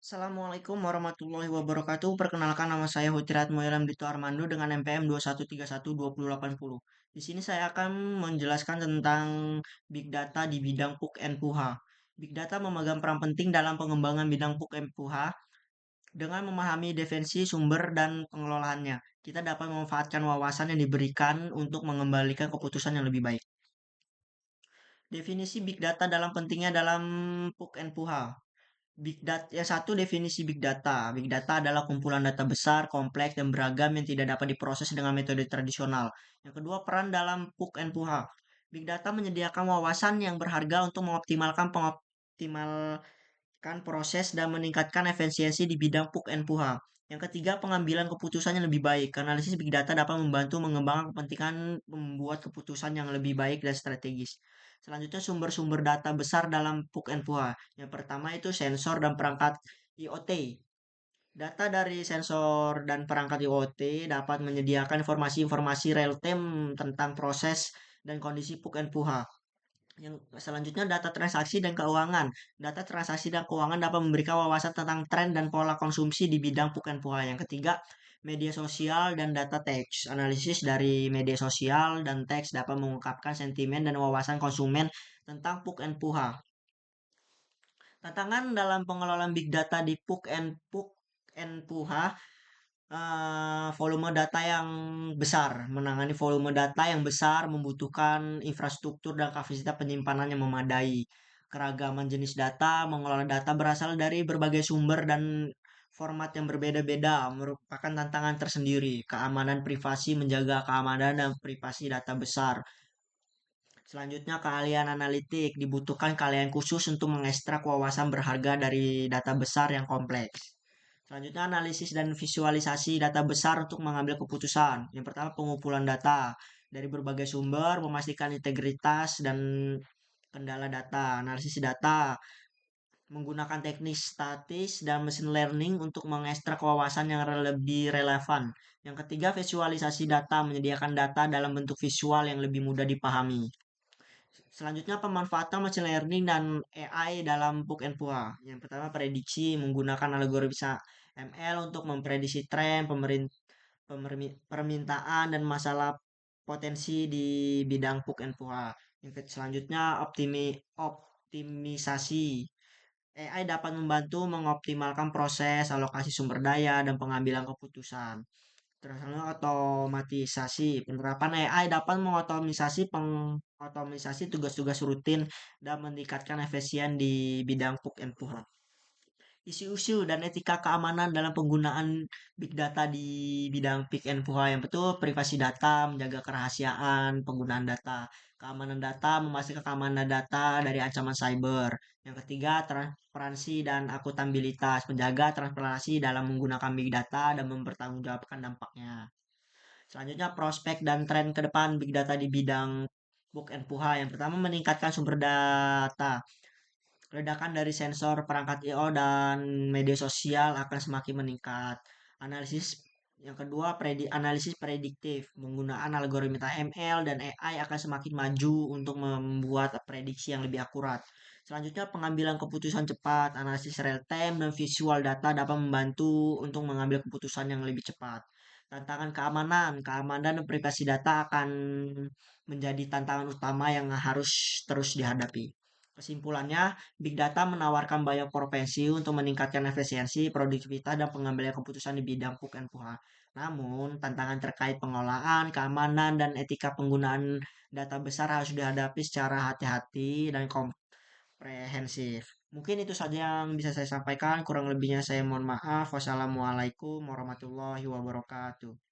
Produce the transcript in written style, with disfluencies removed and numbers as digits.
Assalamualaikum warahmatullahi wabarakatuh. Perkenalkan nama saya Hutrat Muiram Dito Armando dengan NPM 21312080. Di sini saya akan menjelaskan tentang Big Data di bidang PUK and PUHA. Big Data memegang peran penting dalam pengembangan bidang PUK and PUHA dengan memahami defensi sumber dan pengelolaannya. Kita dapat memanfaatkan wawasan yang diberikan untuk mengembalikan keputusan yang lebih baik. Definisi Big Data dalam pentingnya dalam PUK and PUHA. Big data, yang satu definisi big data. Big data adalah kumpulan data besar, kompleks, dan beragam yang tidak dapat diproses dengan metode tradisional. Yang kedua, peran dalam PUK and PUHA. Big data menyediakan wawasan yang berharga untuk mengoptimalkan proses dan meningkatkan efisiensi di bidang PUK and PUHA. Yang ketiga, pengambilan keputusan yang lebih baik. Analisis big data dapat membantu mengembangkan kepentingan membuat keputusan yang lebih baik dan strategis. Selanjutnya, sumber-sumber data besar dalam PUK and PUHA. Yang pertama itu sensor dan perangkat IoT. Data dari sensor dan perangkat IoT dapat menyediakan informasi-informasi real-time tentang proses dan kondisi PUK and PUHA. Yang selanjutnya data transaksi dan keuangan. Data transaksi dan keuangan dapat memberikan wawasan tentang tren dan pola konsumsi di bidang PUK and PUHA. Yang ketiga, media sosial dan data teks. Analisis dari media sosial dan teks dapat mengungkapkan sentimen dan wawasan konsumen tentang PUK and PUHA. Tantangan dalam pengelolaan big data di PUK and PUHA, volume data yang besar. Menangani volume data yang besar membutuhkan infrastruktur dan kapasitas penyimpanan yang memadai. Keragaman jenis data, mengelola data berasal dari berbagai sumber dan format yang berbeda-beda merupakan tantangan tersendiri. Keamanan privasi, menjaga keamanan dan privasi data besar. Selanjutnya, keahlian analitik. Dibutuhkan keahlian khusus untuk mengekstrak wawasan berharga dari data besar yang kompleks. Selanjutnya, analisis dan visualisasi data besar untuk mengambil keputusan. Yang pertama, pengumpulan data dari berbagai sumber, memastikan integritas dan kendala data. Analisis data menggunakan teknik statis dan machine learning untuk mengekstrak wawasan yang lebih relevan. Yang ketiga, visualisasi data, menyediakan data dalam bentuk visual yang lebih mudah dipahami. Selanjutnya, pemanfaatan machine learning dan AI dalam PUK and PUA. Yang pertama, prediksi menggunakan algoritma ML untuk memprediksi tren, permintaan dan masalah potensi di bidang PUK and PUA. Selanjutnya, optimisasi. AI dapat membantu mengoptimalkan proses alokasi sumber daya dan pengambilan keputusan. Terusnya otomatisasi. Penerapan AI dapat mengotomisasi tugas-tugas rutin dan meningkatkan efisien di bidang PUK and PUH. Isu-isu dan etika keamanan dalam penggunaan big data di bidang PIK and PUHA. Yang betul, privasi data, menjaga kerahasiaan penggunaan data. Keamanan data, memastikan keamanan data dari ancaman cyber. Yang ketiga, transparansi dan akuntabilitas, menjaga transparansi dalam menggunakan big data dan mempertanggungjawabkan dampaknya. Selanjutnya, prospek dan tren ke depan big data di bidang PUK and PUHA. Yang pertama, meningkatkan sumber data. Ledakan dari sensor, perangkat I/O dan media sosial akan semakin meningkat. Analisis yang kedua, analisis prediktif. Penggunaan algoritma ML dan AI akan semakin maju untuk membuat prediksi yang lebih akurat. Selanjutnya, pengambilan keputusan cepat. Analisis real time dan visual data dapat membantu untuk mengambil keputusan yang lebih cepat. Tantangan keamanan. Keamanan dan privasi data akan menjadi tantangan utama yang harus terus dihadapi. Kesimpulannya, Big Data menawarkan banyak profesi untuk meningkatkan efisiensi, produktivitas, dan pengambilan keputusan di bidang PUK dan PUHA. Namun, tantangan terkait pengelolaan, keamanan, dan etika penggunaan data besar harus dihadapi secara hati-hati dan komprehensif. Mungkin itu saja yang bisa saya sampaikan. Kurang lebihnya saya mohon maaf. Wassalamualaikum warahmatullahi wabarakatuh.